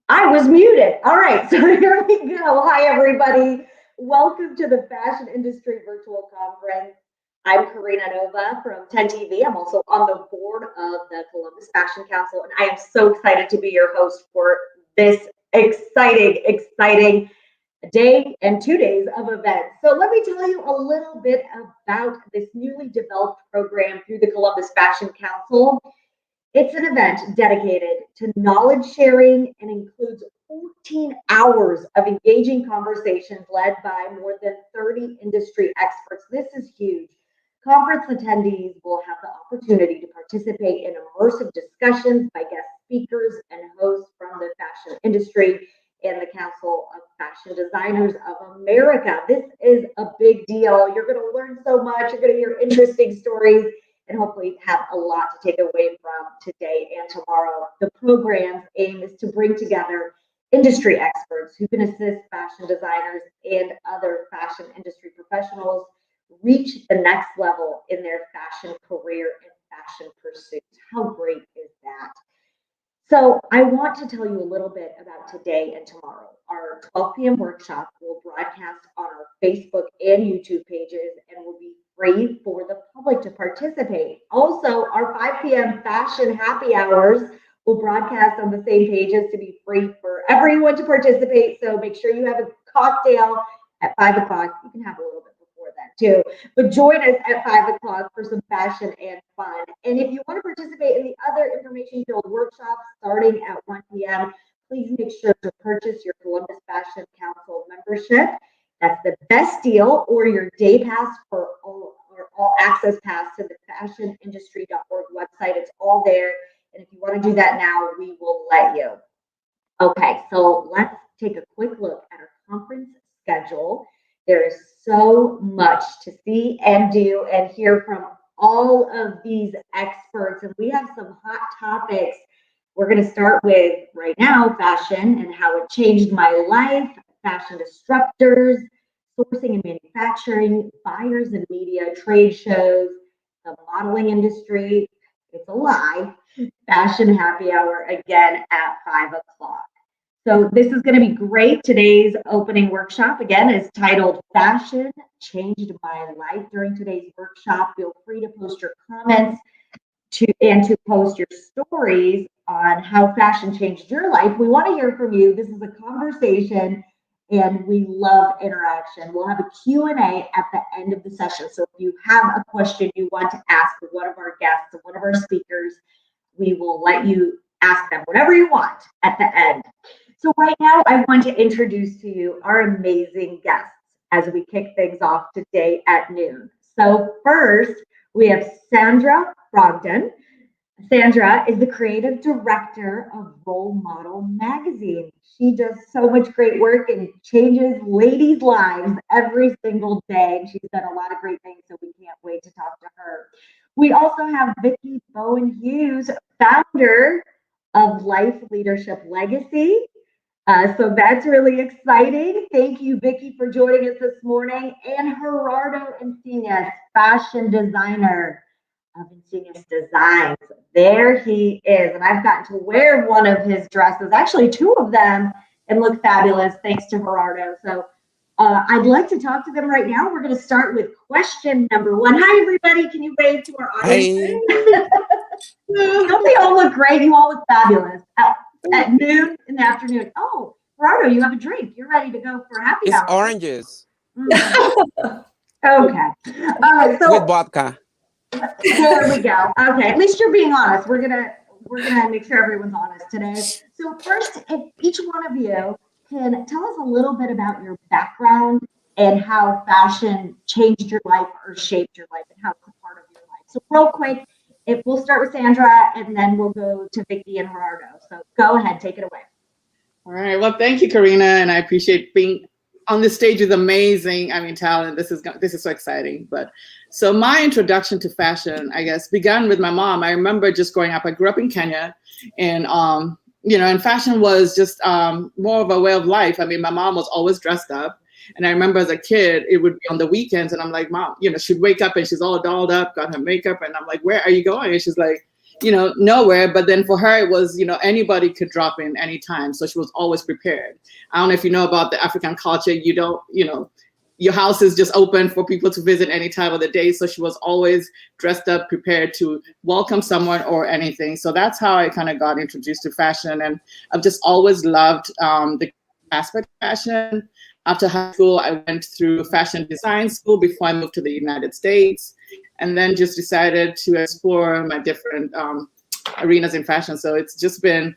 I was muted. All right, so here we go. Hi, everybody. Welcome to the Fashion Industry Virtual Conference. I'm Karina Nova from 10 TV. I'm also on the board of the Columbus Fashion Council, and I am so excited to be your host for this exciting day and 2 days of events. So let me tell you a little bit about this newly developed program through the Columbus Fashion Council. It's an event dedicated to knowledge sharing and includes 14 hours of engaging conversations led by more than 30 industry experts. This is huge. Conference attendees will have the opportunity to participate in immersive discussions by guest speakers and hosts from the fashion industry and the Council of Fashion Designers of America. This is a big deal. You're going to learn so much. You're going to hear interesting stories and hopefully have a lot to take away from today and tomorrow. The program's aim is to bring together industry experts who can assist fashion designers and other fashion industry professionals reach the next level in their fashion career and fashion pursuits. How great is that? So I want to tell you a little bit about today and tomorrow. Our 12 p.m. workshop will broadcast on our Facebook and YouTube pages and will be free for the public to participate. Also, our 5 p.m. fashion happy hours will broadcast on the same pages to be free for everyone to participate. So make sure you have a cocktail at 5 o'clock. You can have a little bit before that too. But join us at 5 o'clock for some fashion and fun. And if you want to participate in the other information-filled workshops starting at 1 p.m., please make sure to purchase your Columbus Fashion Council membership. That's the best deal, or your day pass for all access pass to the fashionindustry.org website. It's all there. And if you want to do that now, we will let you. Okay, so let's take a quick look at our conference schedule. There is so much to see and do and hear from all of these experts, and we have some hot topics. We're going to start with right now fashion and how it changed my life, fashion disruptors, sourcing and manufacturing, buyers and media, trade shows, the modeling industry. It's a lie. Fashion happy hour again at 5 o'clock. So this is going to be great. Today's opening workshop, again, is titled Fashion Changed My Life. During today's workshop, feel free to post your comments to post your stories on how fashion changed your life. We want to hear from you. This is a conversation, and we love interaction. We'll have a Q&A at the end of the session. So if you have a question you want to ask one of our guests or one of our speakers, we will let you ask them whatever you want at the end. So right now, I want to introduce to you our amazing guests as we kick things off today at noon. So first, we have Sandra Brogdon. Sandra is the creative director of Role Model Magazine. She does so much great work and changes ladies' lives every single day. And she's done a lot of great things, so we can't wait to talk to her. We also have Vicki Bowen Hewes, founder of Life Leadership Legacy. So that's really exciting. Thank you, Vicki, for joining us this morning. And Gerardo Encinas, fashion designer of Encinas Designs. There he is. And I've gotten to wear one of his dresses, actually two of them, and look fabulous thanks to Gerardo. So I'd like to talk to them right now. We're going to start with question number one. Hi, everybody. Can you wave to our audience? Hey. Don't they all look great? You all look fabulous. At noon in the afternoon. Oh, Gerardo, you have a drink. You're ready to go for happy hour. It's oranges. Okay. So with vodka. There we go. Okay. At least you're being honest. We're gonna make sure everyone's honest today. So first, if each one of you can tell us a little bit about your background and how fashion changed your life or shaped your life and how it's a part of your life. So real quick, we'll start with Sandra and then we'll go to Vicki and Gerardo. So go ahead, take it away. All right. Well, thank you, Karina, and I appreciate being on this stage with amazing, talent. This is so exciting. But so my introduction to fashion, I guess, began with my mom. I remember just growing up. I grew up in Kenya, and and fashion was just more of a way of life. I mean, my mom was always dressed up. And I remember as a kid, it would be on the weekends, and I'm like, Mom, she'd wake up and she's all dolled up, got her makeup, and I'm like, where are you going? And she's like, nowhere. But then for her, it was, anybody could drop in anytime. So she was always prepared. I don't know if you know about the African culture. You don't, your house is just open for people to visit any time of the day. So she was always dressed up, prepared to welcome someone or anything. So that's how I kind of got introduced to fashion. And I've just always loved the aspect of fashion. After high school, I went through fashion design school before I moved to the United States, and then just decided to explore my different arenas in fashion. So it's just been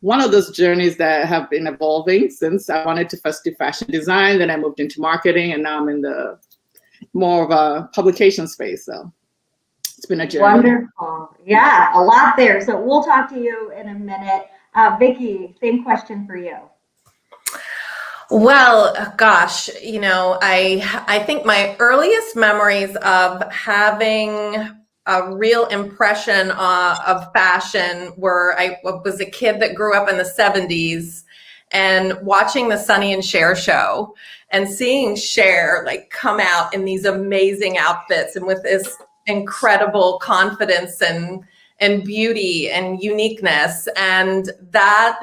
one of those journeys that have been evolving since I wanted to first do fashion design, then I moved into marketing, and now I'm in the more of a publication space. So it's been a journey. Wonderful. Yeah, a lot there. So we'll talk to you in a minute. Vicki, same question for you. Well, gosh, I think my earliest memories of having a real impression of fashion were I was a kid that grew up in the 70s and watching the Sonny and Cher show and seeing Cher come out in these amazing outfits and with this incredible confidence and beauty and uniqueness. And that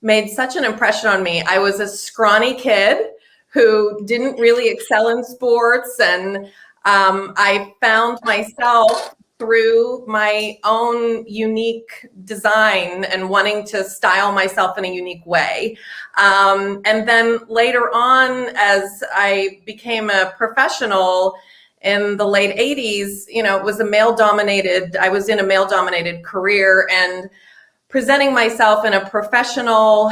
made such an impression on me. I was a scrawny kid who didn't really excel in sports, and I found myself through my own unique design and wanting to style myself in a unique way. And then later on, as I became a professional in the late 80s, it was I was in a male-dominated career, and presenting myself in a professional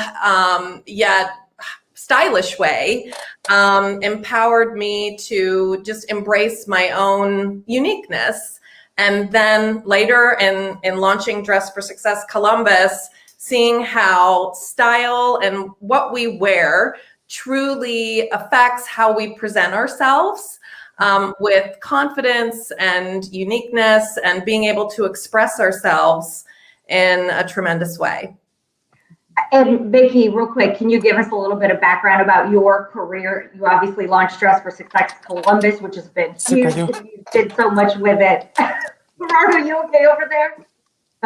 yet stylish way empowered me to just embrace my own uniqueness. And then later in launching Dress for Success Columbus, seeing how style and what we wear truly affects how we present ourselves with confidence and uniqueness and being able to express ourselves in a tremendous way. And Vicki, real quick, can you give us a little bit of background about your career? You obviously launched Dress for Success Columbus, which has been huge. You did so much with it. Gerardo, you okay over there?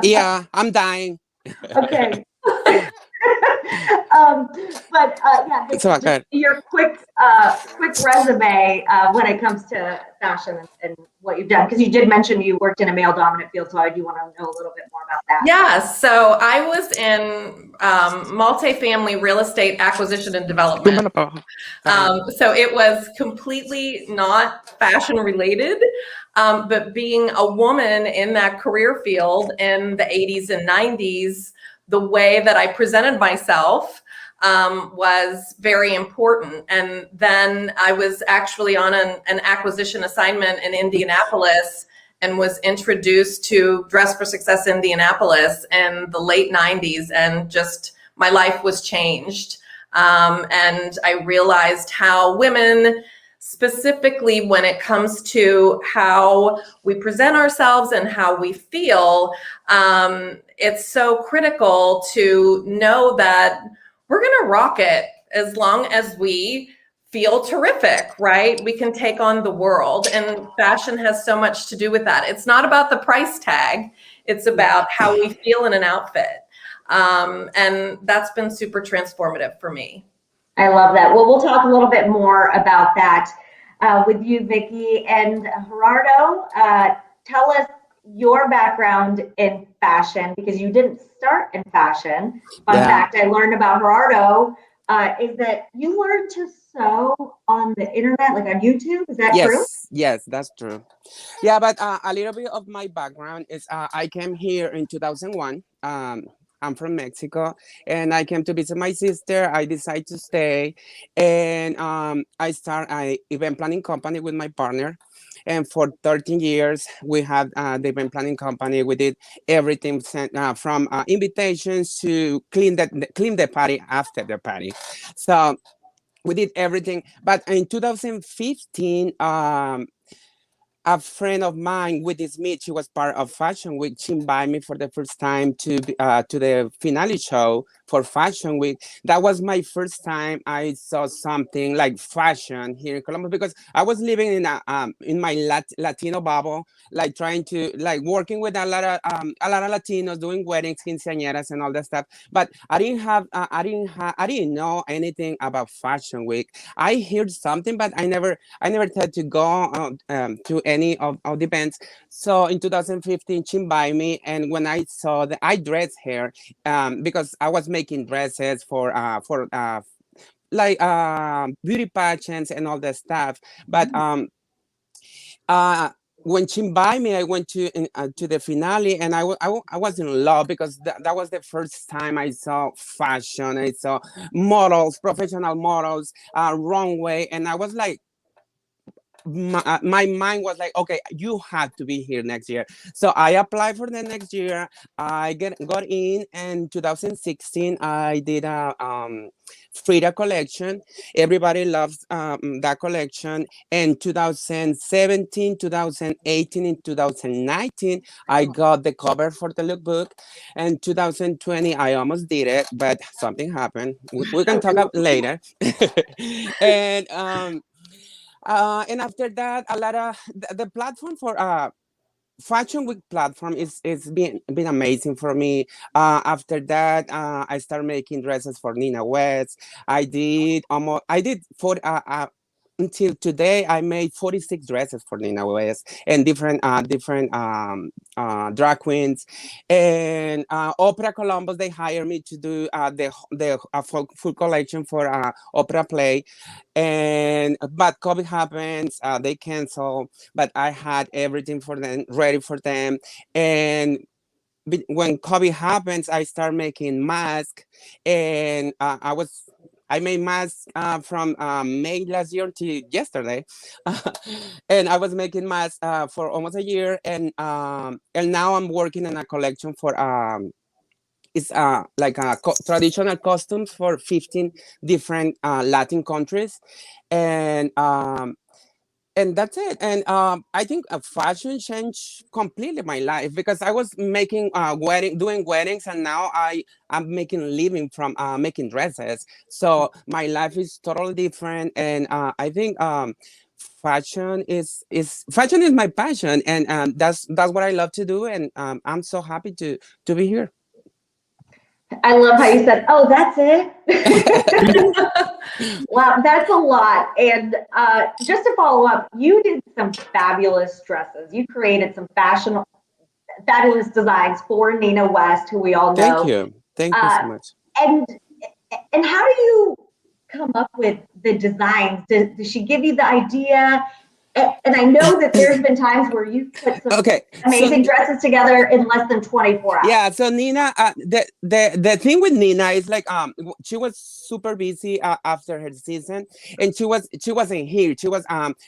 Yeah, I'm dying. Okay. Yeah, It's all good. Your quick resume when it comes to fashion and what you've done, because you did mention you worked in a male dominant field, so I do want to know a little bit more about that. Yeah, so I was in multifamily real estate acquisition and development. So it was completely not fashion related, but being a woman in that career field in the 80s and 90s, the way that I presented myself was very important. And then I was actually on an acquisition assignment in Indianapolis and was introduced to Dress for Success Indianapolis in the late 90s, and just my life was changed. And I realized how women, specifically when it comes to how we present ourselves and how we feel, it's so critical to know that we're going to rock it as long as we feel terrific, right? We can take on the world, and fashion has so much to do with that. It's not about the price tag. It's about how we feel in an outfit. And that's been super transformative for me. I love that. Well, we'll talk a little bit more about that with you, Vicki. And Gerardo, tell us your background in fashion, because you didn't start in fashion. Fun fact I learned about Gerardo is that you learned to sew on the internet, like on YouTube. Is that true? Yes, that's true. Yeah, but a little bit of my background is I came here in 2001. I'm from Mexico, and I came to visit my sister. I decided to stay, and I start an event planning company with my partner. And for 13 years, we had the event planning company. We did everything from invitations to clean the party after the party. So we did everything. But in 2015, a friend of mine with this meet, she was part of Fashion Week. She invited me for the first time to the finale show for Fashion Week. That was my first time I saw something like fashion here in Colombia, because I was living in my Latino bubble, like trying to like working with a lot of Latinos, doing weddings, quinceañeras, and all that stuff. But I didn't know anything about Fashion Week. I heard something, but I never tried to go to any of the events. So in 2015, she invited me, and when I saw that, I dressed her because I was making dresses for like beauty pageants and all that stuff. But when she invited me, I went to the finale, and I was in love, because that was the first time I saw fashion. I saw models, professional models, runway, and I was like, my mind was like, okay, you have to be here next year. So I applied for the next year. I got in 2016. I did a Frida collection. Everybody loves that collection. And 2017, 2018, and 2019, I got the cover for the lookbook. And 2020, I almost did it, but something happened. We can talk about later. And after that, a lot of the platform for Fashion Week platform is been amazing for me. After that, I started making dresses for Nina West. I did for until today. I made 46 dresses for Nina West and different drag queens, and Opera Columbus. They hired me to do the full collection for opera play, and but COVID happens. They cancel, but I had everything for them ready for them. And when COVID happens, I start making masks, and I made masks from May last year to yesterday, and I was making masks for almost a year, and now I'm working on a collection for it's like traditional costumes for 15 different Latin countries, and that's it. And I think fashion changed completely my life, because I was making doing weddings, and now I'm making a living from making dresses. So my life is totally different, and I think fashion is my passion, and that's what I love to do, and I'm so happy to be here. I love how you said, "Oh, that's it." Wow, that's a lot. And just to follow up, you did some fabulous dresses. You created some fabulous designs for Nina West, who we all know. Thank you so much. And how do you come up with the designs? Does she give you the idea? And I know that there's been times where you put some amazing dresses together in less than 24 hours. Yeah, so Nina, the thing with Nina is like she was super busy after her season, and she wasn't here. She was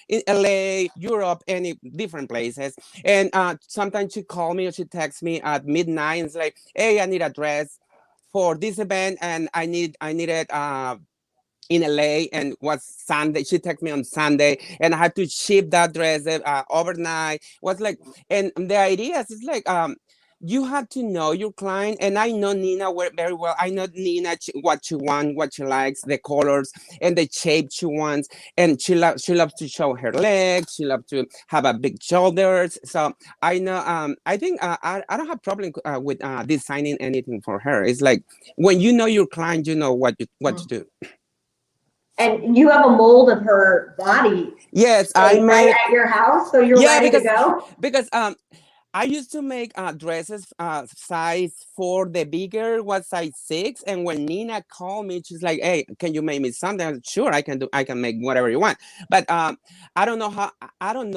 in LA, Europe, and in different places. And sometimes she called me or she texts me at midnight and it's like, hey, I need a dress for this event, and I need it in LA, and was Sunday. She texted me on Sunday, and I had to ship that dress overnight. Was like, and the idea is like you have to know your client, and I know Nina very well. I know Nina what she wants, what she likes, the colors and the shape she wants, and she loves to show her legs. She loves to have a big shoulders. So I know. I think I don't have problem with designing anything for her. It's like when you know your client, you know what to do. And you have a mold of her body. Yes, I made at your house, so you're ready to go. Because I used to make dresses size 4. The bigger was size 6. And when Nina called me, she's like, "Hey, can you make me something?" I said, "Sure, I can do. I can make whatever you want." But I don't know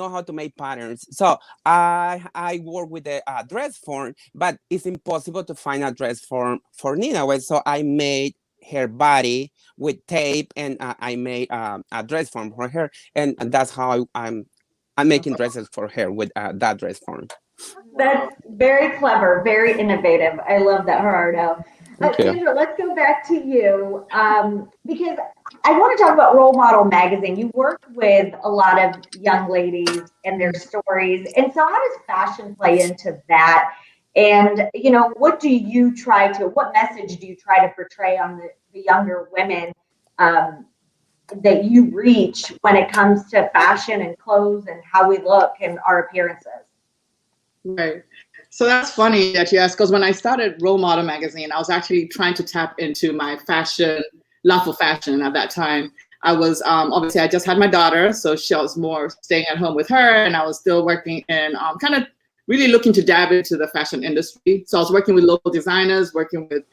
how to make patterns. So I work with the dress form, but it's impossible to find a dress form for Nina. So I made her body with tape, and I made a dress form for her, and that's how I'm making dresses for her with that dress form. That's very clever, very innovative. I love that, Gerardo. Thank you. Sandra, let's go back to you because I want to talk about Role Model Magazine. You work with a lot of young ladies and their stories. And so how does fashion play into that? And, what message do you try to portray on the younger women that you reach when it comes to fashion and clothes and how we look and our appearances? Right. So that's funny that you asked, because when I started Role Model Magazine, I was actually trying to tap into my love for fashion at that time. I was, obviously, I just had my daughter, so she was more staying at home with her, and I was still working in kind of really looking to dab into the fashion industry. So I was working with local designers, working with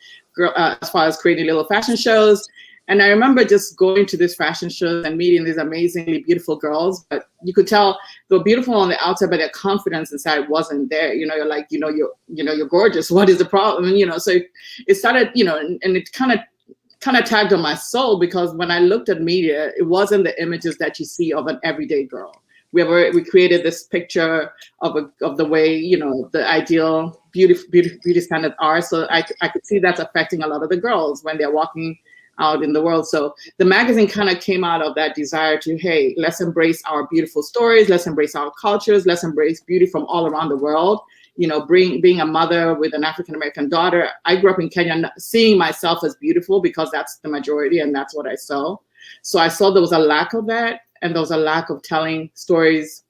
as far as creating little fashion shows. And I remember just going to these fashion shows and meeting these amazingly beautiful girls, but you could tell they were beautiful on the outside, but their confidence inside wasn't there. You're like, you're gorgeous. What is the problem? So it started, and it kind of tagged on my soul, because when I looked at media, it wasn't the images that you see of an everyday girl. We created this picture of the way, the ideal beauty standards are. So I could see that's affecting a lot of the girls when they're walking out in the world. So the magazine kind of came out of that desire to, hey, let's embrace our beautiful stories, let's embrace our cultures, let's embrace beauty from all around the world. Being a mother with an African-American daughter, I grew up in Kenya seeing myself as beautiful because that's the majority and that's what I saw. So I saw there was a lack of that, and there was a lack of telling stories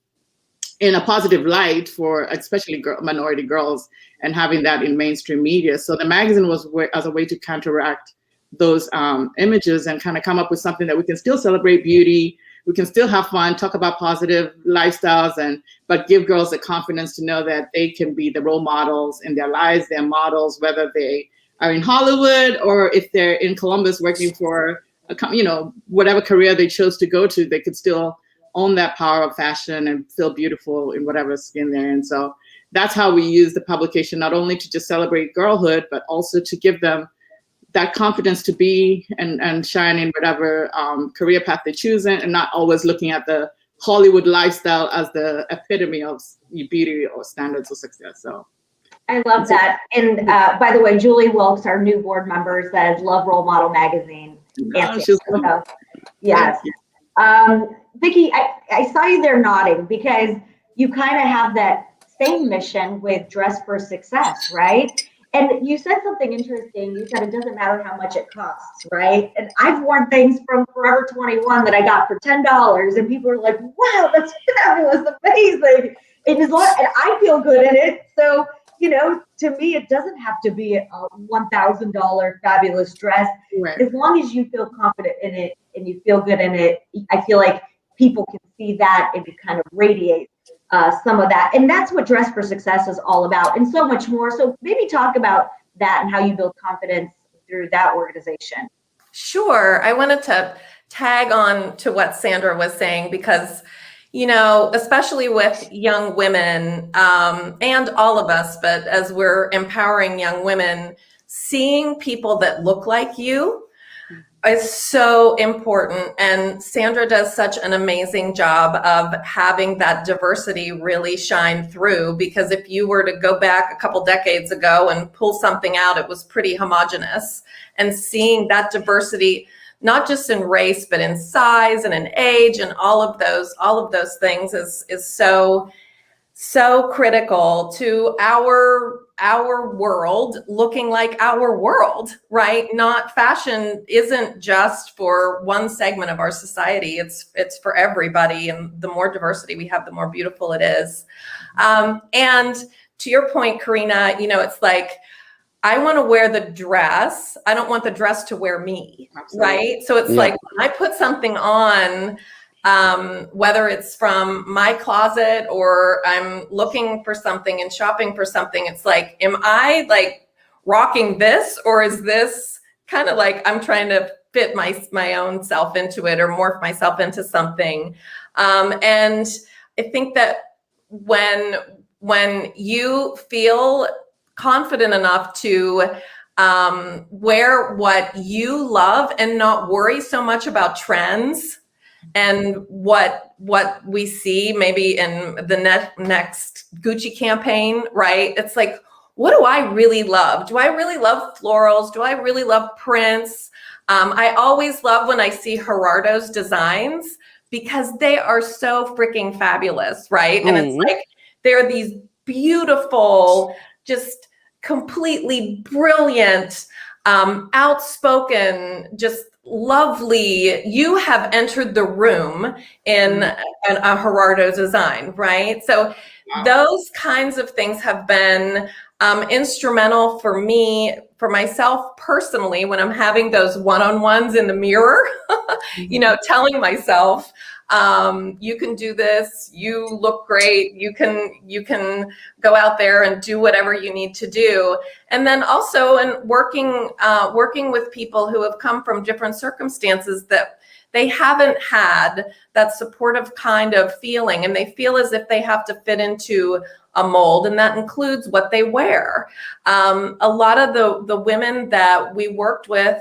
in a positive light for especially minority girls and having that in mainstream media. So the magazine was as a way to counteract those images and kind of come up with something that we can still celebrate beauty, we can still have fun, talk about positive lifestyles, but give girls the confidence to know that they can be the role models in their lives. They're models, whether they are in Hollywood or if they're in Columbus working for whatever career they chose to go to, they could still own that power of fashion and feel beautiful in whatever skin they're in. So that's how we use the publication, not only to just celebrate girlhood, but also to give them that confidence to be and shine in whatever career path they choose and not always looking at the Hollywood lifestyle as the epitome of beauty or standards of success. So I love that. And by the way, Julie Wilkes, our new board member, says, love Role Model Magazine. Yes. Vicki, I saw you there nodding because you kind of have that same mission with Dress for Success, right? And you said something interesting. You said it doesn't matter how much it costs, right? And I've worn things from Forever 21 that I got for $10, and people are like, "Wow, that's fabulous, amazing!" And I feel good in it. So, to me, it doesn't have to be a $1,000 fabulous dress. Right. As long as you feel confident in it and you feel good in it, I feel like people can see that and you kind of radiate some of that. And that's what Dress for Success is all about, and so much more. So maybe talk about that and how you build confidence through that organization. Sure. I wanted to tag on to what Sandra was saying because, especially with young women and all of us, but as we're empowering young women, seeing people that look like you is so important. And Sandra does such an amazing job of having that diversity really shine through, because if you were to go back a couple decades ago and pull something out, it was pretty homogenous. And seeing that diversity, not just in race, but in size and in age and all of those things is so critical to our world looking like our world, right? Not fashion isn't just for one segment of our society. It's for everybody. And the more diversity we have, the more beautiful it is. And to your point, Karina, it's like, I want to wear the dress. I don't want the dress to wear me, Absolutely. Right? So it's like when I put something on, whether it's from my closet or I'm looking for something and shopping for something, it's like, am I like rocking this, or is this kind of like I'm trying to fit my own self into it or morph myself into something? And I think that when you feel confident enough to wear what you love and not worry so much about trends and what we see maybe in the next Gucci campaign, right? It's like, what do I really love? Do I really love florals? Do I really love prints? I always love when I see Gerardo's designs because they are so freaking fabulous, right? And it's like, they're these beautiful, just completely brilliant, outspoken, just lovely. You have entered the room in a Gerardo design, right? So those kinds of things have been instrumental for me, for myself personally, when I'm having those one-on-ones in the mirror, telling myself, you can do this, you look great, you can go out there and do whatever you need to do. And then also in working with people who have come from different circumstances that they haven't had that supportive kind of feeling, and they feel as if they have to fit into a mold, and that includes what they wear. A lot of the women that we worked with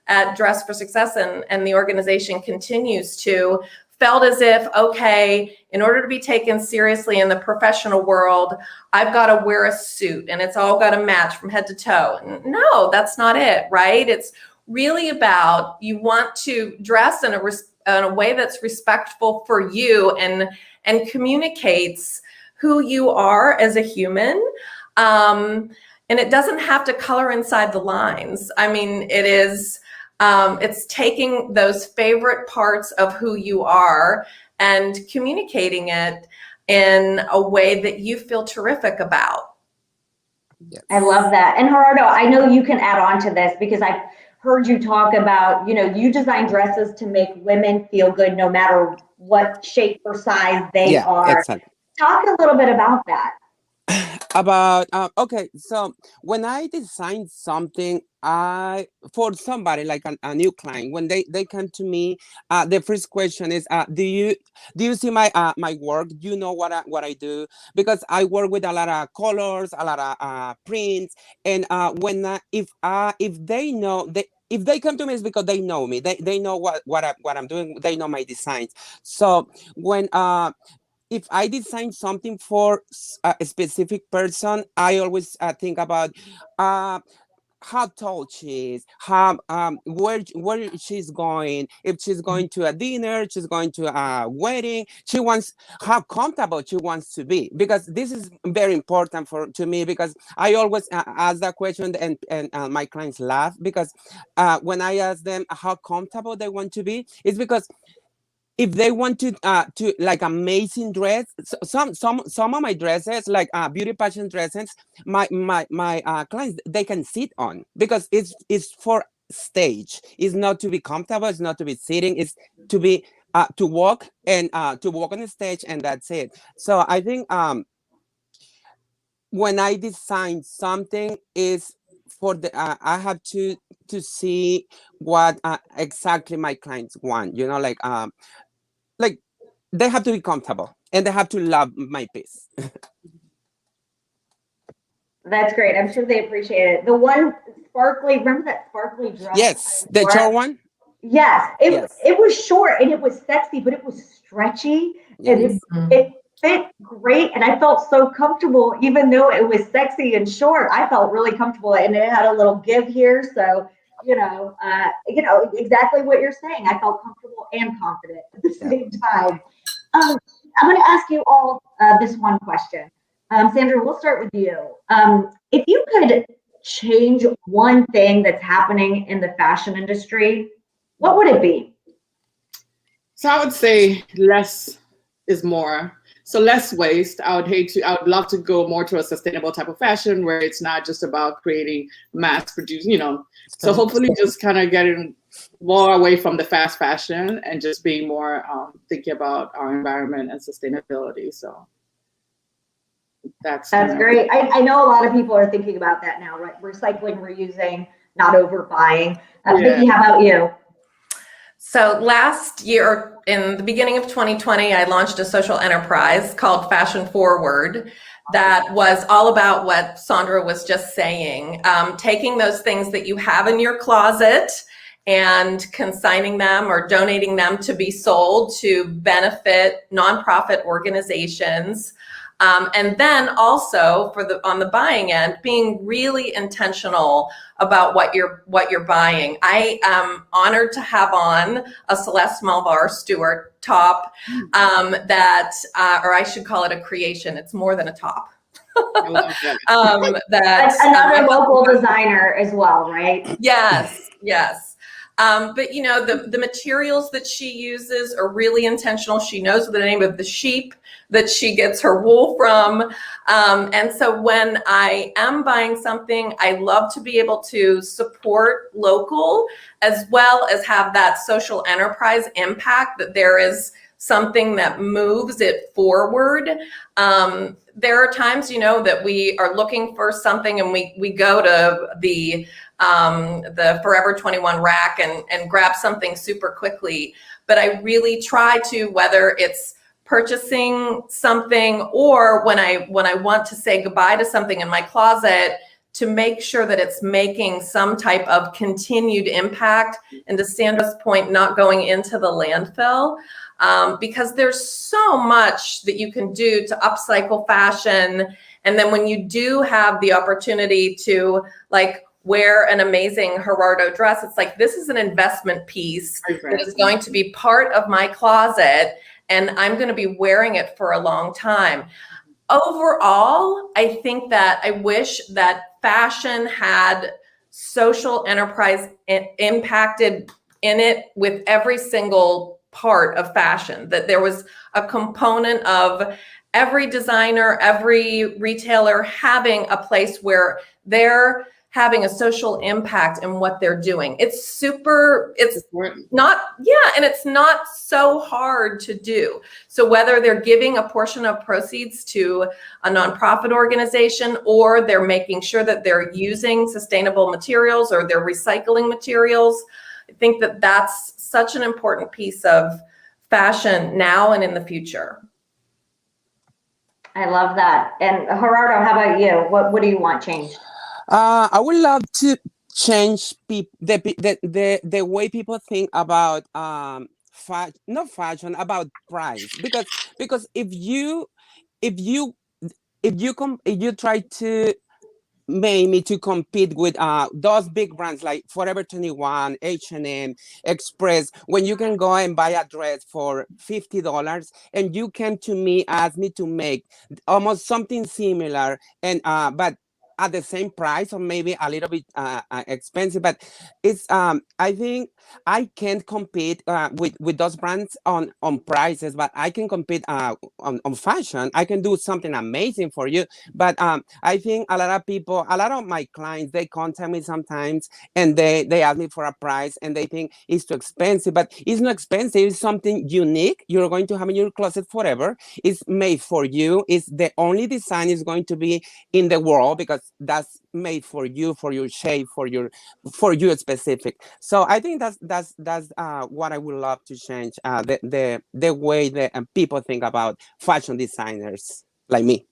at Dress for Success, and the organization continues to, felt as if, okay, in order to be taken seriously in the professional world, I've got to wear a suit and it's all got to match from head to toe. No, that's not it, right? It's really about, you want to dress in a way that's respectful for you and communicates who you are as a human. And it doesn't have to color inside the lines. I mean, it is, it's taking those favorite parts of who you are and communicating it in a way that you feel terrific about. Yes. I love that. And Gerardo, I know you can add on to this because I've heard you talk about, you design dresses to make women feel good no matter what shape or size they are. Exactly. Talk a little bit about that. About okay, so when I design something, for somebody like a new client, when they come to me, the first question is, do you see my my work? Do you know what I do? Because I work with a lot of colors, a lot of prints, and if they know if they come to me, it's because they know me. They know what I'm doing. They know my designs. So when if I design something for a specific person, I always think about how tall she is, how where she's going. If she's going to a dinner, she's going to a wedding, she wants, how comfortable she wants to be, because this is very important to me, because I always ask that question, and my clients laugh, because when I ask them how comfortable they want to be, it's because if they want to like amazing dress, some of my dresses, like beauty pageant dresses, my clients, they can sit on, because it's for stage. It's not to be comfortable, it's not to be sitting, it's to be to walk on the stage, and that's it. So I think when I design something, is for the I have to see what exactly my clients want, like they have to be comfortable and they have to love my piece. That's great. I'm sure they appreciate it. The one sparkly, remember that sparkly dress? Yes, the short one. Yes, Yes. it was short and it was sexy, but it was stretchy and it fit great, and I felt so comfortable, even though it was sexy and short. I felt really comfortable, and it had a little give here, so exactly what you're saying. I felt comfortable and confident at the same time. I'm going to ask you all this one question. Sandra, we'll start with you. If you could change one thing that's happening in the fashion industry, what would it be? So I would say less is more. So less waste. I would love to go more to a sustainable type of fashion where it's not just about creating mass produced, So hopefully just kind of getting more away from the fast fashion and just being more thinking about our environment and sustainability. So that's great. I know a lot of people are thinking about that now, right? Recycling, reusing, not overbuying. Vicki, how about you? So last year, in the beginning of 2020, I launched a social enterprise called Fashion Forward that was all about what Sandra was just saying, taking those things that you have in your closet and consigning them or donating them to be sold to benefit nonprofit organizations. And then also on the buying end, being really intentional about what you're buying. I am honored to have on a Celeste Malvar Stewart top or I should call it a creation. It's more than a top. Another local designer as well, right? Yes. But the materials that she uses are really intentional. She knows the name of the sheep that she gets her wool from. And so when I am buying something, I love to be able to support local as well as have that social enterprise impact, that there is something that moves it forward. There are times, that we are looking for something and we go to the Forever 21 rack and grab something super quickly. But I really try to, whether it's purchasing something or when I want to say goodbye to something in my closet, to make sure that it's making some type of continued impact, and to Sandra's point, not going into the landfill. Because there's so much that you can do to upcycle fashion. And then when you do have the opportunity to wear an amazing Gerardo dress, it's like, this is an investment piece that is going to be part of my closet, and I'm going to be wearing it for a long time. Overall, I think that I wish that fashion had social enterprise impacted in it with every single part of fashion, that there was a component of every designer, every retailer having a place where they're having a social impact in what they're doing. It's not so hard to do. So whether they're giving a portion of proceeds to a nonprofit organization, or they're making sure that they're using sustainable materials or they're recycling materials, I think that that's such an important piece of fashion now and in the future. I love that. And Gerardo, how about you? What do you want changed? I would love to change the way people think about not fashion, about price, because if you try to maybe to compete with those big brands like Forever 21, H&M, Express, when you can go and buy a dress for $50 and you can ask me to make almost something similar, and but at the same price or maybe a little bit expensive, but it's I think I can't compete with those brands on prices, but I can compete on fashion. I can do something amazing for you. But I think a lot of my clients, they contact me sometimes and they ask me for a price and they think it's too expensive, but it's not expensive. It's something unique you're going to have in your closet forever. It's made for you. It's the only design is going to be in the world, because that's made for you, for your shape, for you specific. So I think that's what I would love to change, the way that people think about fashion designers like me.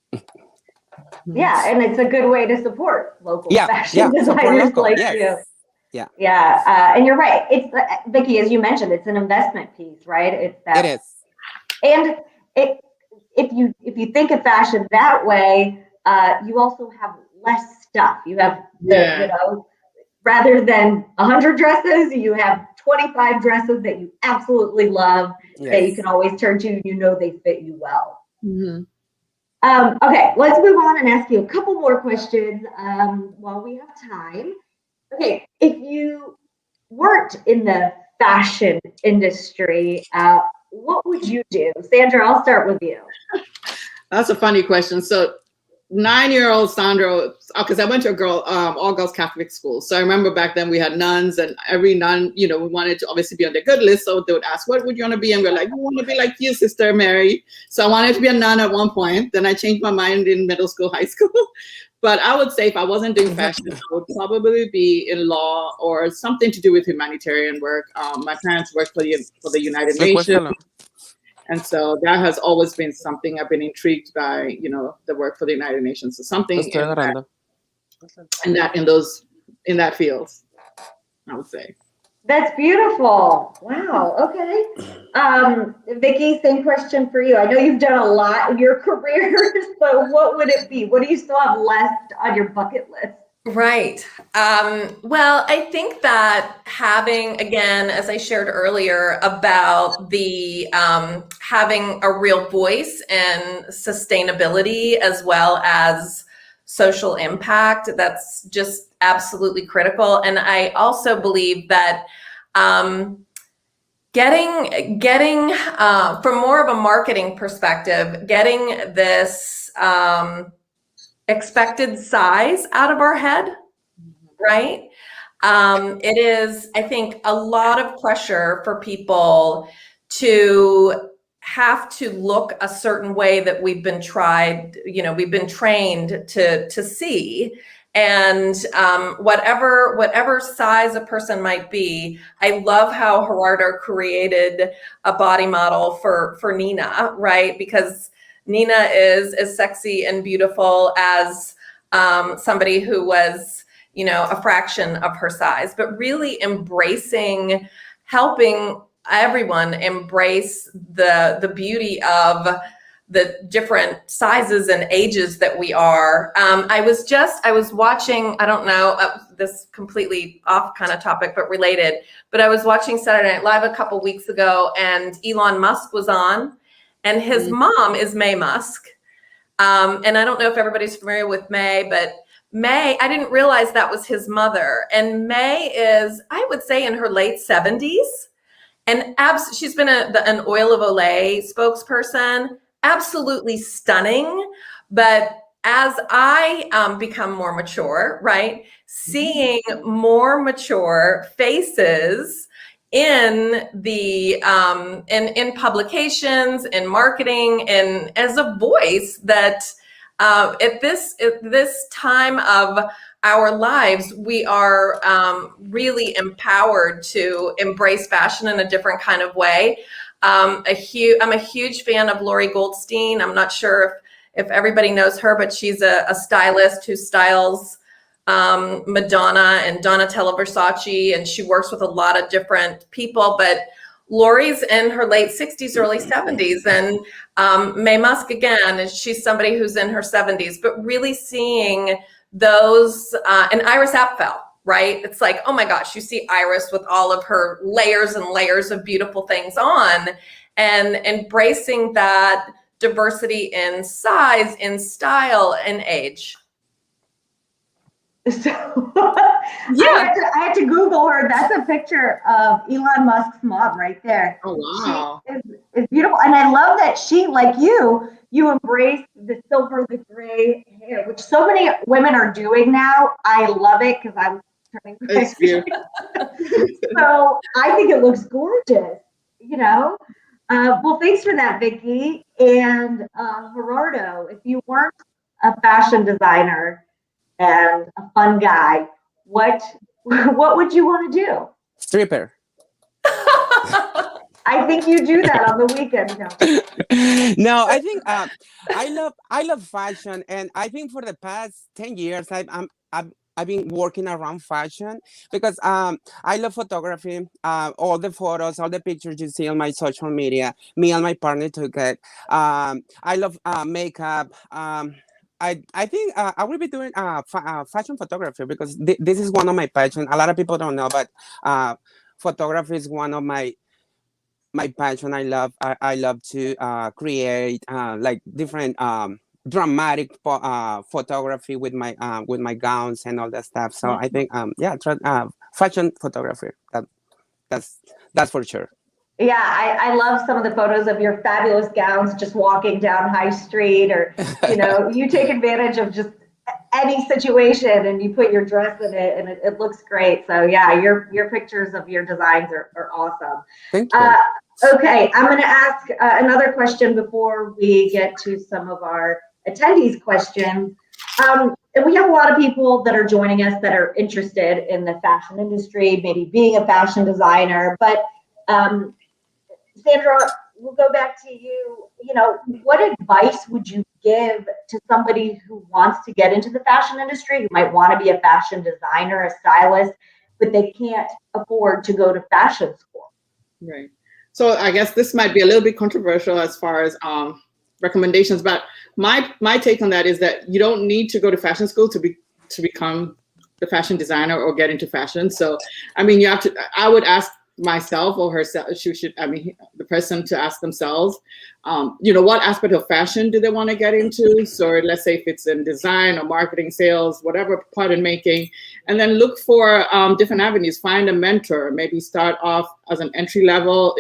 Yeah, and it's a good way to support local fashion designers like you. And you're right. It's Vicki, as you mentioned, it's an investment piece, right? It is. And if you think of fashion that way, you also have less stuff. You have rather than 100 dresses, you have 25 dresses that you absolutely love, that you can always turn to. They fit you well. Okay, let's move on and ask you a couple more questions while we have time. Okay, if you weren't in the fashion industry, what would you do? Sandra, I'll start with you. That's a funny question. So 9-year-old Sandra, because I went to all girls Catholic school. So I remember back then we had nuns, and every nun, we wanted to obviously be on the good list. So they would ask, what would you want to be? And we're like, we want to be like you, Sister Mary. So I wanted to be a nun at one point. Then I changed my mind in middle school, high school. But I would say if I wasn't doing fashion, I would probably be in law or something to do with humanitarian work. My parents worked for the United Nations. And so that has always been something I've been intrigued by, the work for the United Nations. So something in that field, I would say. That's beautiful. Wow. Okay. Vicki, same question for you. I know you've done a lot in your career, so what would it be? What do you still have left on your bucket list? Right. Well, I think that having, again, as I shared earlier, about the having a real voice and sustainability as well as social impact, that's just absolutely critical. And I also believe that getting from more of a marketing perspective, getting this expected size out of our head, right? It is, I think, a lot of pressure for people to have to look a certain way that we've been trained to see. And whatever size a person might be, I love how Gerardo created a body model for Nina, right? Because Nina is as sexy and beautiful as somebody who was, a fraction of her size, but really helping everyone embrace the beauty of the different sizes and ages that we are. I was watching, I don't know, this completely off kind of topic, but related, but I was watching Saturday Night Live a couple weeks ago, and Elon Musk was on, and his mom is May Musk. And I don't know if everybody's familiar with May, but May, I didn't realize that was his mother. And May is, I would say, in her late 70s. And she's been an Oil of Olay spokesperson, absolutely stunning. But as I become more mature, right, seeing more mature faces in the in publications, in marketing, and as a voice that at this time of our lives, we are really empowered to embrace fashion in a different kind of way. I'm a huge fan of Lori Goldstein. I'm not sure if everybody knows her, but she's a stylist who styles Madonna and Donatella Versace, and she works with a lot of different people. But Lori's in her late 60s, early 70s, and May Musk, again, she's somebody who's in her 70s, but really seeing those, and Iris Apfel, right? It's like, oh my gosh, you see Iris with all of her layers and layers of beautiful things on, and embracing that diversity in size, in style, and age. So yeah, I had to Google her. That's a picture of Elon Musk's mom right there. Oh, wow. She is beautiful. And I love that she, like you embrace the silver, the gray hair, which so many women are doing now. I love it because I'm turning gray. So I think it looks gorgeous, Well, thanks for that, Vicki. And Gerardo, if you weren't a fashion designer and a fun guy, what would you want to do? Stripper. I think you do that on the weekend. No, I think I love fashion, and I think for the past 10 years I've been working around fashion because I love photography. All the photos, all the pictures you see on my social media, me and my partner took it. I love makeup. I think I will be doing fashion photography because this is one of my passions. A lot of people don't know, but photography is one of my passion. I love to create like different dramatic photography with my gowns and all that stuff. So I think fashion photography. That's for sure. Yeah, I love some of the photos of your fabulous gowns just walking down High Street, or you take advantage of just any situation and you put your dress in it, and it looks great. So yeah, your pictures of your designs are awesome. Thank you. Okay, I'm going to ask another question before we get to some of our attendees' questions. And we have a lot of people that are joining us that are interested in the fashion industry, maybe being a fashion designer, but Sandra, we'll go back to you. What advice would you give to somebody who wants to get into the fashion industry, who might want to be a fashion designer, a stylist, but they can't afford to go to fashion school. Right. So I guess this might be a little bit controversial as far as recommendations, but my take on that is that you don't need to go to fashion school to become the fashion designer or get into fashion. So I mean, you have to. I would ask myself or herself. The person to ask themselves, what aspect of fashion do they want to get into? So let's say if it's in design or marketing, sales, whatever, pattern making, and then look for different avenues. Find a mentor. Maybe start off as an entry level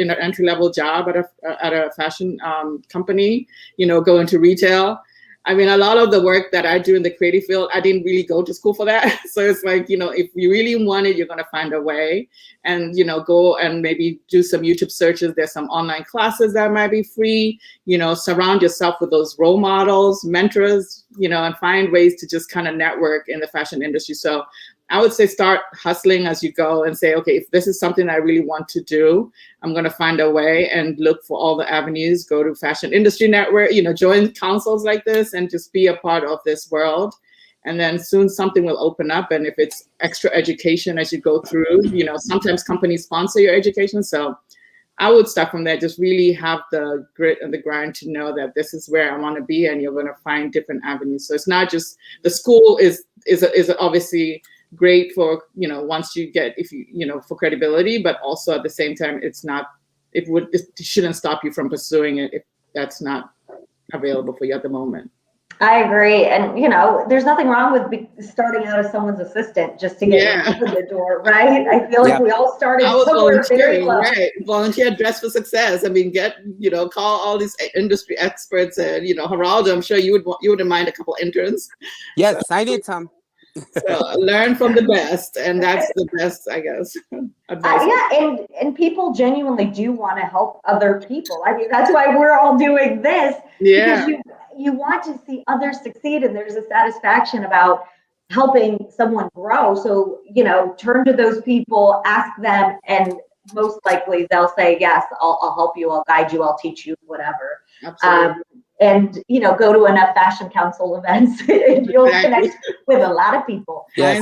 job at a fashion company. Go into retail. I mean, a lot of the work that I do in the creative field, I didn't really go to school for that. So it's like, if you really want it, you're going to find a way and, go and maybe do some YouTube searches. There's some online classes that might be free, surround yourself with those role models, mentors, and find ways to just kind of network in the fashion industry. So I would say start hustling as you go and say, okay, if this is something I really want to do, I'm going to find a way and look for all the avenues, go to Fashion Industry Network, join councils like this and just be a part of this world. And then soon something will open up. And if it's extra education as you go through, sometimes companies sponsor your education. So I would start from there, just really have the grit and the grind to know that this is where I want to be, and you're going to find different avenues. So it's not just the school is obviously great for once you get for credibility, but also at the same time it shouldn't stop you from pursuing it if that's not available for you at the moment. I agree, and there's nothing wrong with starting out as someone's assistant just to get into the door, right? I feel like we all started somewhere very low. Right, volunteer dress for success. I mean, call all these industry experts, and Gerardo, I'm sure you wouldn't mind a couple interns. Yes, I did some. So learn from the best, and that's the best, I guess. Yeah, and people genuinely do want to help other people. I mean, that's why we're all doing this. Yeah. Because you want to see others succeed, and there's a satisfaction about helping someone grow. So, turn to those people, ask them, and most likely they'll say, yes, I'll help you, I'll guide you, I'll teach you, whatever. Absolutely. And go to enough fashion council events and you'll connect with a lot of people. Yes.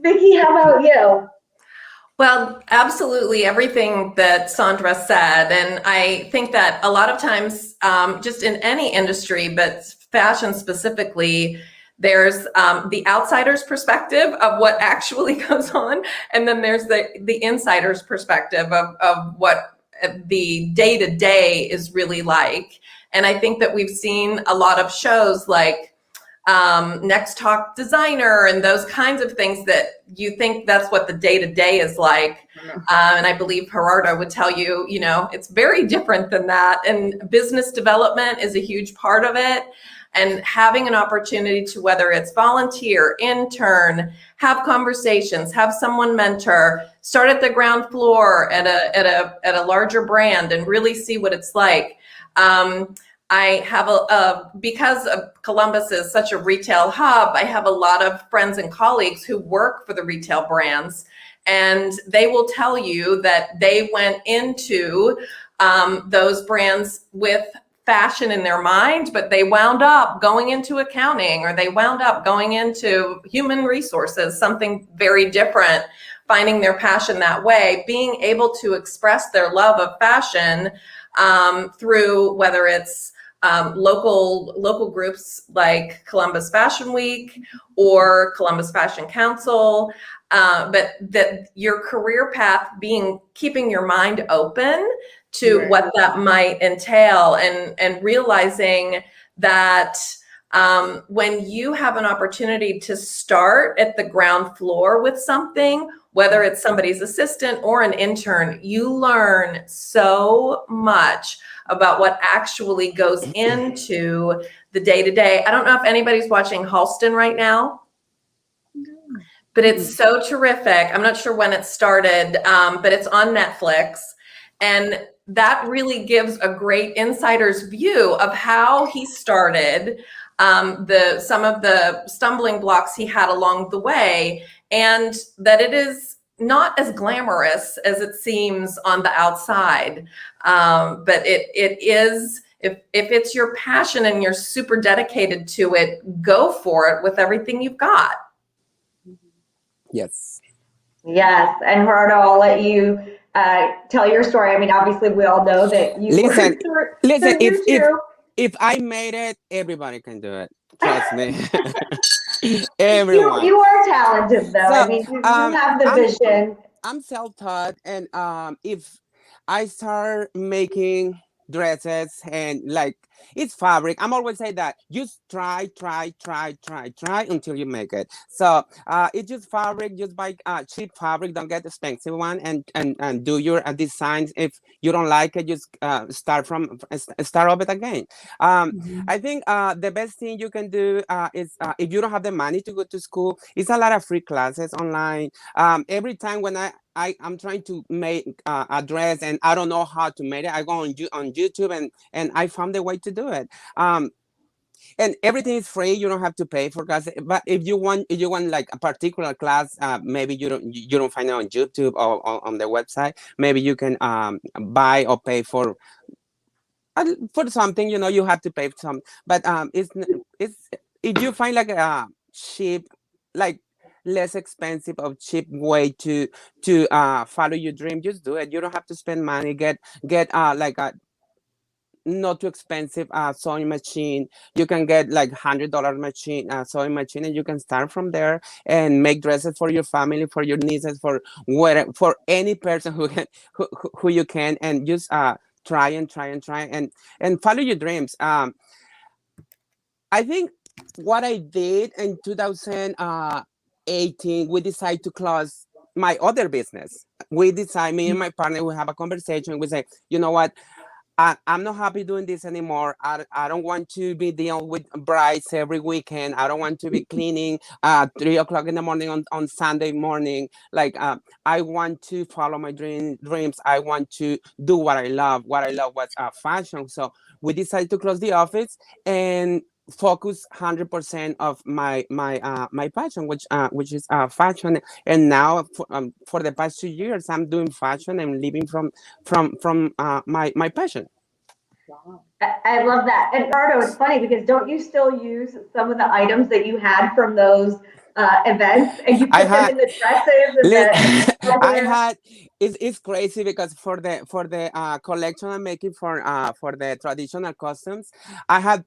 Vicki, how about you? Well, absolutely everything that Sandra said. And I think that a lot of times, just in any industry, but fashion specifically, there's the outsider's perspective of what actually goes on. And then there's the insider's perspective of what the day-to-day is really like. And I think that we've seen a lot of shows like Next Talk Designer and those kinds of things that you think that's what the day-to-day is like. And I believe Gerardo would tell you, it's very different than that. And business development is a huge part of it. And having an opportunity to, whether it's volunteer, intern, have conversations, have someone mentor, start at the ground floor at a larger brand and really see what it's like. I have because Columbus is such a retail hub, I have a lot of friends and colleagues who work for the retail brands, and they will tell you that they went into those brands with fashion in their mind, but they wound up going into accounting, or they wound up going into human resources, something very different, finding their passion that way, being able to express their love of fashion through whether it's local groups like Columbus Fashion Week or Columbus Fashion Council, but that your career path keeping your mind open to what that might entail, and realizing that when you have an opportunity to start at the ground floor with something, whether it's somebody's assistant or an intern, you learn so much about what actually goes into the day-to-day. I don't know if anybody's watching Halston right now, but it's so terrific. I'm not sure when it started, but it's on Netflix. And that really gives a great insider's view of how he started, some of the stumbling blocks he had along the way, and that it is not as glamorous as it seems on the outside. But it is, if it's your passion and you're super dedicated to it, go for it with everything you've got. Yes. Yes, and Gerardo, I'll let you tell your story. I mean, obviously, we all know that you Listen, worked through listen. YouTube. If I made it, everybody can do it. Trust me. You Everyone. you are talented, though. I So mean, you have the I'm vision. I'm self-taught, and if I start making dresses and like it's fabric, I'm always say that just try until you make it. So it's just fabric, just buy cheap fabric, don't get expensive one, and do your designs. If you don't like it, just start of it again. Um, Mhm. I think the best thing you can do is if you don't have the money to go to school, it's a lot of free classes online. Every time when I'm trying to make a dress and I don't know how to make it, I go on YouTube and I found a way to do it. And everything is free. You don't have to pay for classes. But if you want like a particular class, maybe you don't find it on YouTube or on the website. Maybe you can buy or pay for something. You know, you have to pay for some. But it's if you find like a cheap, like less expensive or cheap way to follow your dream, just do it. You don't have to spend money. Get like a not too expensive sewing machine. You can get like $100 machine sewing machine, and you can start from there and make dresses for your family, for your nieces, for any person who you can, and just try and follow your dreams. I think what I did in 2018, we decided to close my other business. We decide, me and my partner, we have a conversation. We say, you know what? I'm not happy doing this anymore. I don't want to be dealing with brides every weekend. I don't want to be cleaning 3 o'clock in the morning on Sunday morning. Like I want to follow my dreams. I want to do what I love. What I love was fashion. So we decided to close the office and focus 100% of my passion, which is fashion. And now for the past 2 years, I'm doing fashion and living from my passion. Wow. I love that. And Gerardo, it's funny because don't you still use some of the items that you had from those events, and you I put them had in the dresses and lit- the I footwear? had it's crazy because for the collection I'm making for the traditional costumes, I had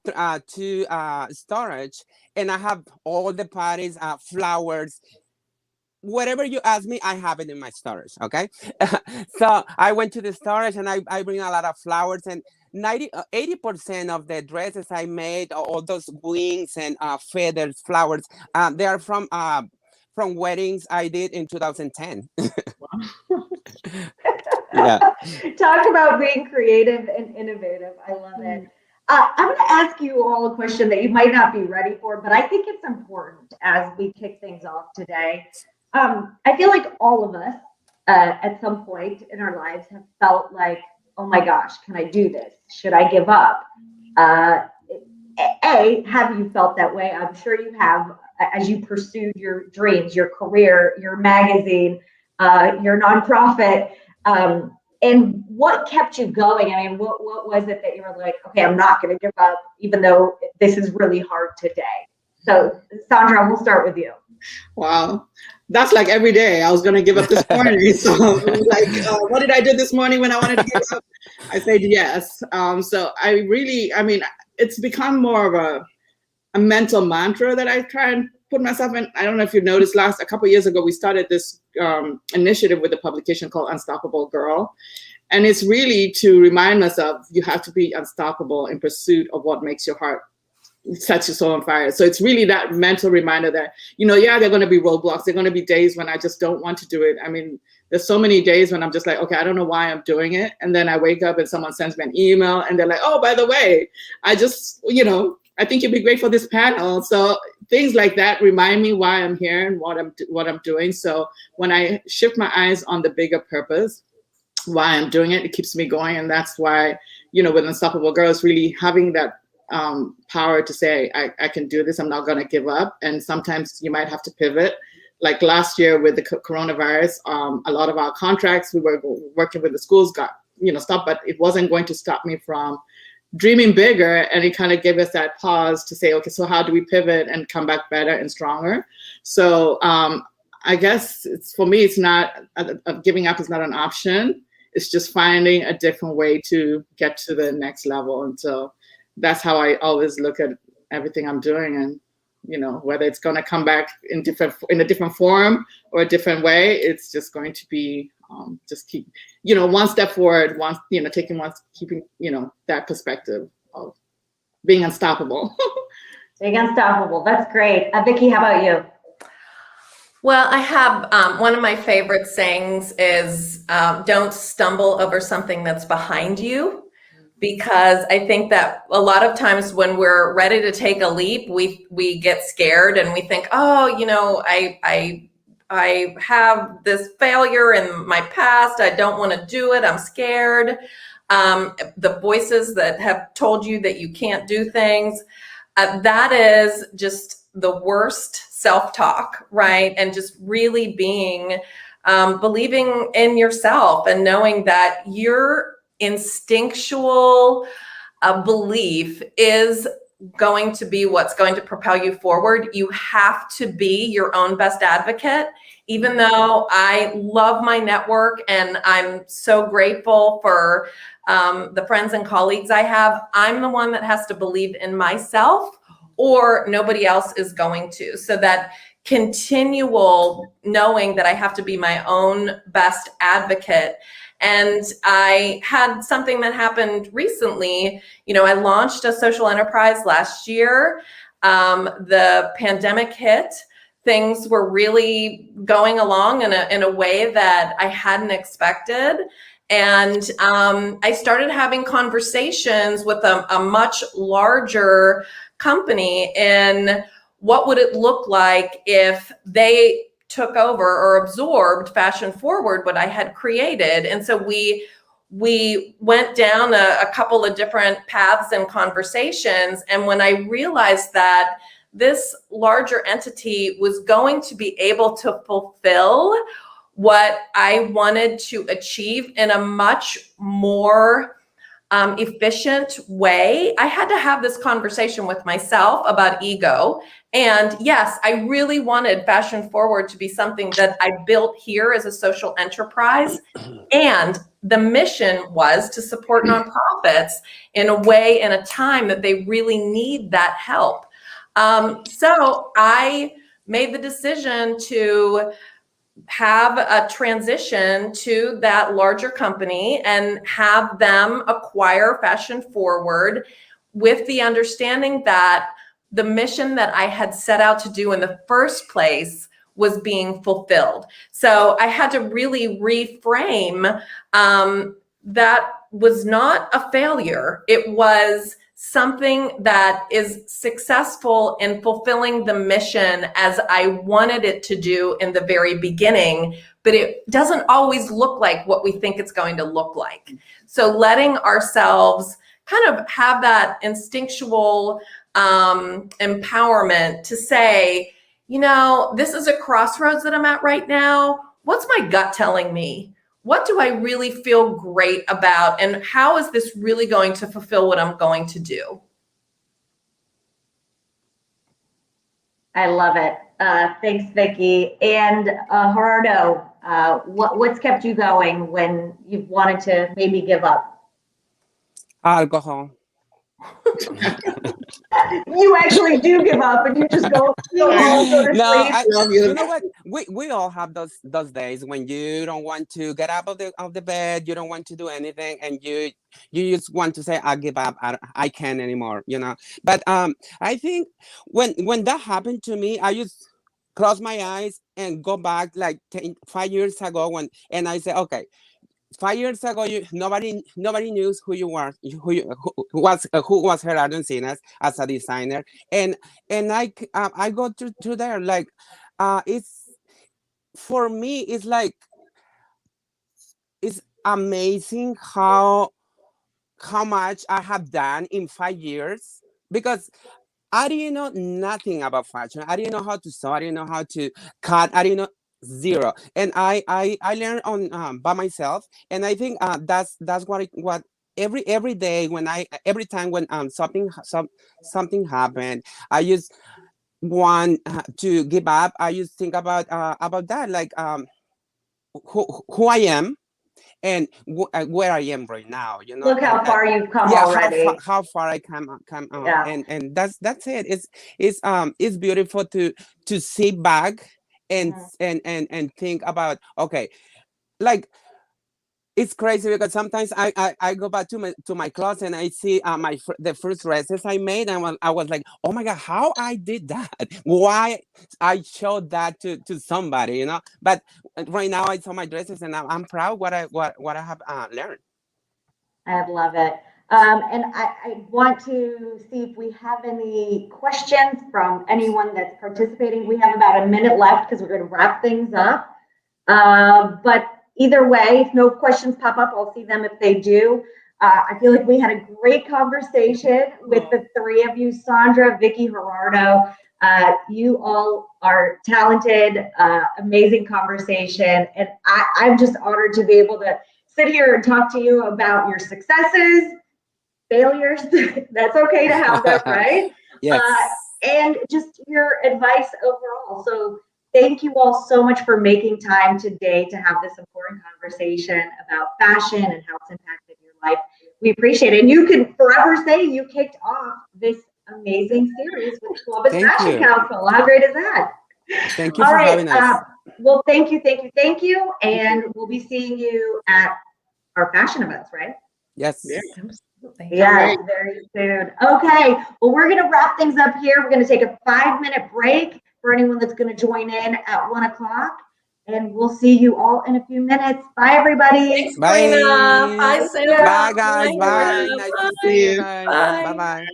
two storage, and I have all the parties, flowers, whatever you ask me, I have it in my storage. Okay. So I went to the storage and I bring a lot of flowers, and 80% of the dresses I made, all those wings and feathers, flowers, they are from weddings I did in 2010. Yeah. Talk about being creative and innovative. I love it. I'm going to ask you all a question that you might not be ready for, but I think it's important as we kick things off today. I feel like all of us at some point in our lives have felt like, oh my gosh, can I do this? Should I give up? Uh, have you felt that way? I'm sure you have as you pursued your dreams, your career, your magazine, your nonprofit. And what kept you going? I mean, what was it that you were like, okay, I'm not going to give up, even though this is really hard today? So, Sandra, we'll start with you. Wow. That's like every day. I was going to give up this morning. So, like, what did I do this morning when I wanted to give up? I said yes. So, I mean, it's become more of a mental mantra that I try and put myself in. I don't know if you noticed, a couple of years ago, we started this initiative with a publication called Unstoppable Girl. And it's really to remind myself you have to be unstoppable in pursuit of what makes your heart sets your soul on fire. So it's really that mental reminder that, yeah, there are going to be roadblocks. There are going to be days when I just don't want to do it. I mean, there's so many days when I'm just like, okay, I don't know why I'm doing it. And then I wake up and someone sends me an email and they're like, oh, by the way, I just, I think you'd be great for this panel. So things like that remind me why I'm here and what I'm doing. So when I shift my eyes on the bigger purpose, why I'm doing it, it keeps me going. And that's why, with Unstoppable Girls, really having that power to say, I can do this. I'm not going to give up. And sometimes you might have to pivot. Like last year with the coronavirus, a lot of our contracts, we were working with the schools got, stopped, but it wasn't going to stop me from dreaming bigger. And it kind of gave us that pause to say, okay, so how do we pivot and come back better and stronger? So I guess for me, it's not giving up is not an option. It's just finding a different way to get to the next level. And so that's how I always look at everything I'm doing. And, whether it's going to come back in a different form or a different way, it's just going to be just keep, one step forward, keeping, that perspective of being unstoppable. Being unstoppable. That's great. Vicki, how about you? Well, I have one of my favorite sayings is don't stumble over something that's behind you, because I think that a lot of times when we're ready to take a leap, we get scared and we think, oh, I have this failure in my past. I don't want to do it. I'm scared. The voices that have told you that you can't do things, that is just the worst self-talk, right? And just really being, believing in yourself and knowing that your instinctual belief is going to be what's going to propel you forward. You have to be your own best advocate. Even though I love my network and I'm so grateful for the friends and colleagues I have, I'm the one that has to believe in myself, or nobody else is going to. So that continual knowing that I have to be my own best advocate. And I had something that happened recently. I launched a social enterprise last year. The pandemic hit. Things were really going along in a way that I hadn't expected. And I started having conversations with a much larger company in what would it look like if they took over or absorbed Fashion Forward, what I had created. And so we went down a couple of different paths and conversations. And when I realized that this larger entity was going to be able to fulfill what I wanted to achieve in a much more efficient way, I had to have this conversation with myself about ego. And yes, I really wanted Fashion Forward to be something that I built here as a social enterprise. And the mission was to support nonprofits in a way, in a time that they really need that help. So I made the decision to have a transition to that larger company and have them acquire Fashion Forward with the understanding that the mission that I had set out to do in the first place was being fulfilled. So I had to really reframe that was not a failure. It was something that is successful in fulfilling the mission as I wanted it to do in the very beginning, but it doesn't always look like what we think it's going to look like. So letting ourselves kind of have that instinctual empowerment to say, this is a crossroads that I'm at right now. What's my gut telling me? What do I really feel great about? And how is this really going to fulfill what I'm going to do? I love it. Thanks, Vicki. And Gerardo, what's kept you going when you've wanted to maybe give up? Alcohol. You actually do give up and you just go home, go to sleep. You know what? We all have those days when you don't want to get up of the bed, you don't want to do anything, and you just want to say, I give up, I can't anymore, But I think when that happened to me, I just close my eyes and go back like 5 years ago and I say, okay, 5 years ago, nobody knew who you were, who was Gerardo Encinas as a designer, and I go to there like, it's for me, it's like, it's amazing how much I have done in 5 years, because I didn't know nothing about fashion. I didn't know how to sew. I didn't know how to cut. I didn't know zero. And I learned on by myself. And I think that's what every day every time when something happened, I just want to give up, I used to think about that, like who I am and where I am right now. Look how far you've come yeah, already. how far I come Yeah. and that's it. It's beautiful to sit back and and think about, okay, like, it's crazy because sometimes I go back to my closet and I see the first dresses I made, and I was like, oh my god, how I did that, why I showed that to somebody, but right now I saw my dresses and I'm proud what I have learned. I love it. And I want to see if we have any questions from anyone that's participating. We have about a minute left because we're going to wrap things up. But either way, if no questions pop up, I'll see them if they do. I feel like we had a great conversation with the three of you, Sandra, Vicki, Gerardo. You all are talented, amazing conversation. And I'm just honored to be able to sit here and talk to you about your successes, failures. That's okay to have them, right? Yes. And just your advice overall. So thank you all so much for making time today to have this important conversation about fashion and how it's impacted your life. We appreciate it. And you can forever say you kicked off this amazing series with Columbus Fashion Council. How great is that? Thank you for having us. Well, thank you. And we'll be seeing you at our fashion events, right? Yes. Yeah, very soon. Okay, well, we're going to wrap things up here. We're going to take a 5-minute break for anyone that's going to join in at 1 o'clock. And we'll see you all in a few minutes. Bye, everybody. Thanks, Bye. Karina. Bye, Sandra. Bye, guys. Bye. Bye. Nice to see you guys. Bye. Bye.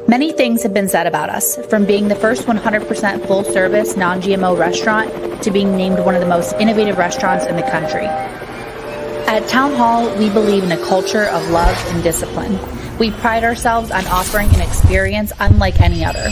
Many things have been said about us, from being the first 100% full-service, non-GMO restaurant to being named one of the most innovative restaurants in the country. At Town Hall, we believe in a culture of love and discipline. We pride ourselves on offering an experience unlike any other.